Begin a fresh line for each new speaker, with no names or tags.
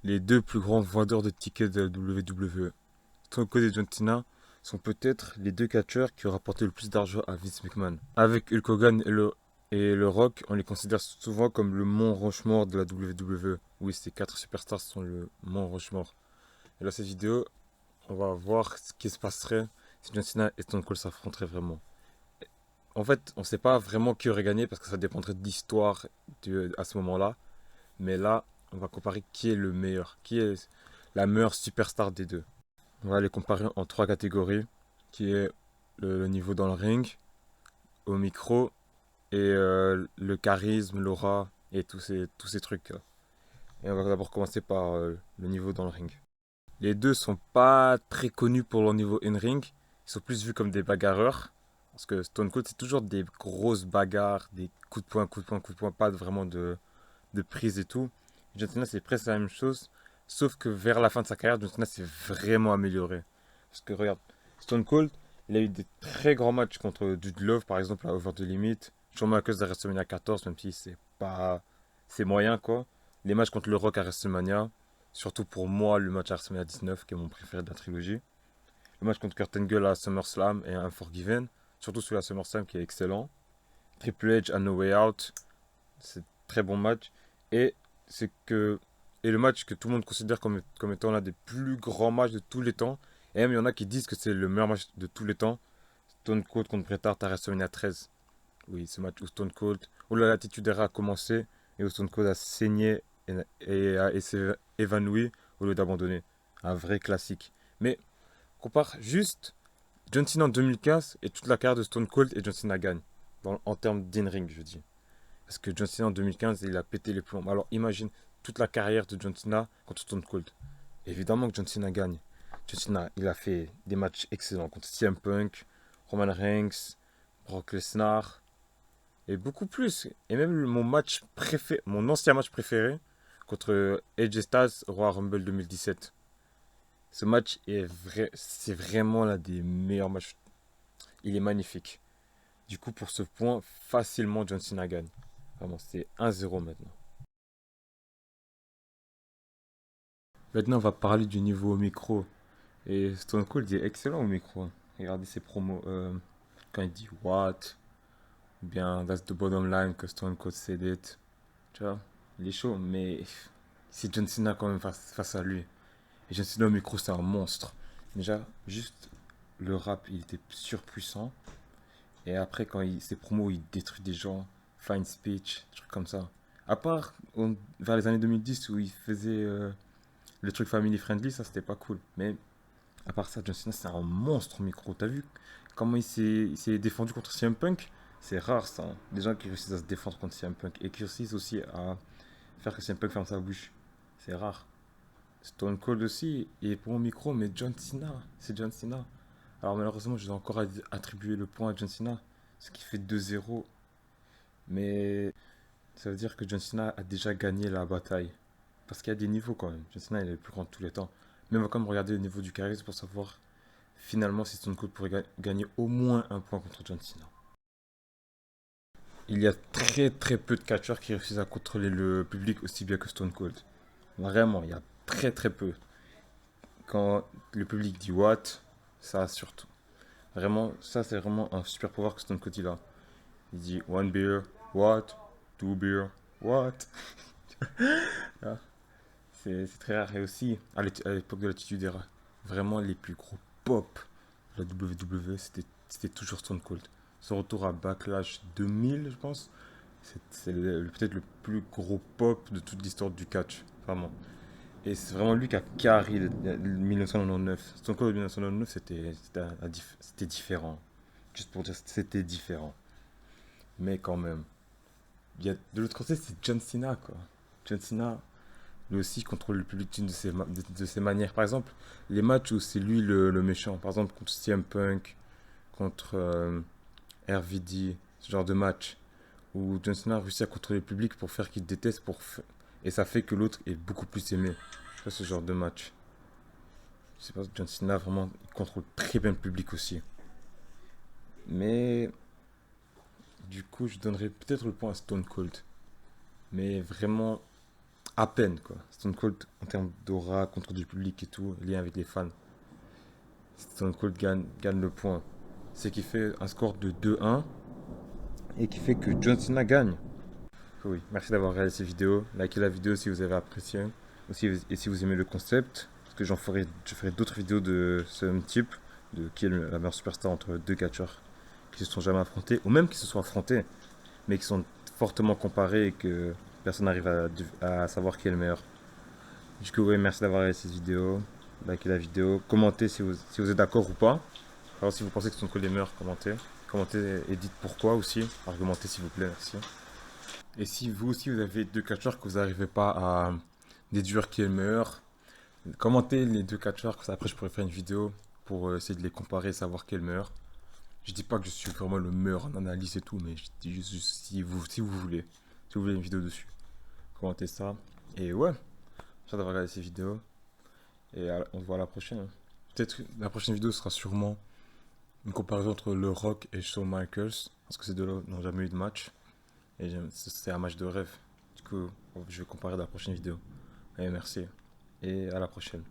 les deux plus grands vendeurs de tickets de la WWE. Stone Cold et John Cena sont peut-être les deux catcheurs qui ont rapporté le plus d'argent à Vince McMahon. Avec Hulk Hogan et le Rock, on les considère souvent comme le Mont Rushmore de la WWE. Oui, ces quatre superstars sont le Mont Rushmore. Et dans cette vidéo, on va voir ce qui se passerait si John Cena et Stone Cold s'affronteraient vraiment. En fait, on ne sait pas vraiment qui aurait gagné parce que ça dépendrait de l'histoire à ce moment-là. Mais là, on va comparer qui est le meilleur, qui est la meilleure superstar des deux. On va les comparer en trois catégories, qui est le niveau dans le ring, au micro, et le charisme, l'aura, et tous ces trucs. Et on va d'abord commencer par le niveau dans le ring. Les deux sont pas très connus pour leur niveau in-ring, ils sont plus vus comme des bagarreurs. Parce que Stone Cold, c'est toujours des grosses bagarres, des coups de poing, coups de poing, coups de poing, pas vraiment de prise et tout. John Cena, c'est presque la même chose, sauf que vers la fin de sa carrière, John Cena s'est vraiment amélioré. Parce que regarde, Stone Cold, il a eu des très grands matchs contre Dude Love, par exemple, à Over the Limit. Shawn Michaels à WrestleMania 14, même si c'est pas. C'est moyen, quoi. Les matchs contre le Rock à WrestleMania. Surtout pour moi, le match à WrestleMania 19, qui est mon préféré de la trilogie. Le match contre Kurt Angle à SummerSlam et Unforgiven. Surtout celui à SummerSlam qui est excellent. Triple H à No Way Out. C'est un très bon match. Et c'est que. Et le match que tout le monde considère comme étant l'un des plus grands matchs de tous les temps. Et même il y en a qui disent que c'est le meilleur match de tous les temps. Stone Cold contre Bret Hart à WrestleMania 13. Oui, ce match où Stone Cold, où l'attitude era a commencé et où Stone Cold a saigné et s'est évanoui au lieu d'abandonner. Un vrai classique. Mais compare juste John Cena en 2015 et toute la carrière de Stone Cold et John Cena gagne. En termes d'in-ring, je dis. Parce que John Cena en 2015, il a pété les plombs. Alors imagine toute la carrière de John Cena contre Stone Cold. Évidemment que John Cena gagne. John Cena, il a fait des matchs excellents contre CM Punk, Roman Reigns, Brock Lesnar et beaucoup plus. Et même mon match préféré, mon ancien match préféré contre AJ Styles, Royal Rumble 2017. Ce match est vrai, c'est vraiment l'un des meilleurs matchs. Il est magnifique. Du coup, pour ce point, facilement John Cena gagne. Vraiment, c'est 1-0 maintenant. Maintenant, on va parler du niveau au micro. Et Stone Cold est excellent au micro. Regardez ses promos. Quand il dit What? Ou bien That's the bottom line que Stone Cold said it. Tu vois, il est chaud, mais c'est John Cena quand même face à lui. Et John Cena au micro, c'est un monstre. Déjà, juste le rap, il était surpuissant. Et après, ses promos, il détruit des gens. Fine speech, des trucs comme ça. À part vers les années 2010 où il faisait le truc family friendly, ça c'était pas cool. Mais à part ça, John Cena, c'est un monstre au micro. T'as vu comment il s'est défendu contre CM Punk? C'est rare ça, hein. Des gens qui réussissent à se défendre contre CM Punk et qui réussissent aussi à faire que CM Punk ferme sa bouche. C'est rare. Stone Cold aussi, il est bon au micro, mais John Cena, c'est John Cena. Alors malheureusement, je dois encore attribuer le point à John Cena, ce qui fait 2-0. Mais ça veut dire que John Cena a déjà gagné la bataille. Parce qu'il y a des niveaux quand même. John Cena il est le plus grand de tous les temps. Mais on va quand même regarder le niveau du charisme pour savoir finalement si Stone Cold pourrait gagner au moins un point contre John Cena. Il y a très très peu de catcheurs qui réussissent à contrôler le public aussi bien que Stone Cold. Vraiment, il y a très très peu. Quand le public dit what, ça surtout. Vraiment, ça c'est vraiment un super pouvoir que Stone Cold il a. Il dit one beer, what? Two beer, what? Ah, c'est très rare. Et aussi, à l'époque de l'attitude era, vraiment les plus gros pop de la WWE, c'était toujours Stone Cold. Son retour à Backlash 2000, je pense, c'est peut-être le plus gros pop de toute l'histoire du catch. Vraiment. Et c'est vraiment lui qui a carré le 1999. Stone Cold 1999, c'était différent. Juste pour dire, c'était différent. Mais quand même. De l'autre côté, c'est John Cena, quoi. John Cena, lui aussi, contrôle le public de ses manières. Par exemple, les matchs où c'est lui le méchant. Par exemple, contre CM Punk, contre RVD, ce genre de match. Où John Cena a réussi à contrôler le public pour faire qu'il déteste. Et ça fait que l'autre est beaucoup plus aimé. Tu ce genre de match. Je sais pas, John Cena, vraiment, il contrôle très bien le public aussi. Mais du coup, je donnerais peut-être le point à Stone Cold. Mais vraiment, à peine, quoi. Stone Cold, en termes d'aura, contrôle du public et tout, lien avec les fans. Stone Cold gagne le point. C'est qui fait un score de 2-1 et qui fait que John Cena gagne. Oui, merci d'avoir regardé cette vidéo. Likez la vidéo si vous avez apprécié. Aussi, et si vous aimez le concept, parce que je ferai d'autres vidéos de ce même type, de qui est la meilleure superstar entre deux catcheurs qui se sont jamais affrontés, ou même qui se sont affrontés, mais qui sont fortement comparés et que personne n'arrive à savoir qui est le meilleur. Du coup, oui, merci d'avoir regardé cette vidéo. Likez la vidéo, commentez si vous êtes d'accord ou pas. Alors, si vous pensez que Stone Cold est meilleur, commentez. Commentez et dites pourquoi aussi. Argumentez s'il vous plaît, merci. Et si vous aussi vous avez deux catcheurs que vous n'arrivez pas à déduire qui est le meilleur, commentez les deux catcheurs, comme ça après je pourrais faire une vidéo pour essayer de les comparer et savoir qui est le meilleur. Je dis pas que je suis vraiment le meilleur en analyse et tout, mais je dis juste si vous voulez. Si vous voulez une vidéo dessus. Commentez ça. Et ouais, j'ai d'avoir regardé ces vidéos. Et on se voit à la prochaine. Peut-être que la prochaine vidéo sera sûrement une comparaison entre Le Rock et Shawn Michaels. Parce que ces deux-là n'ont jamais eu de match. Et c'est un match de rêve. Du coup, je vais comparer dans la prochaine vidéo. Allez, merci. Et à la prochaine.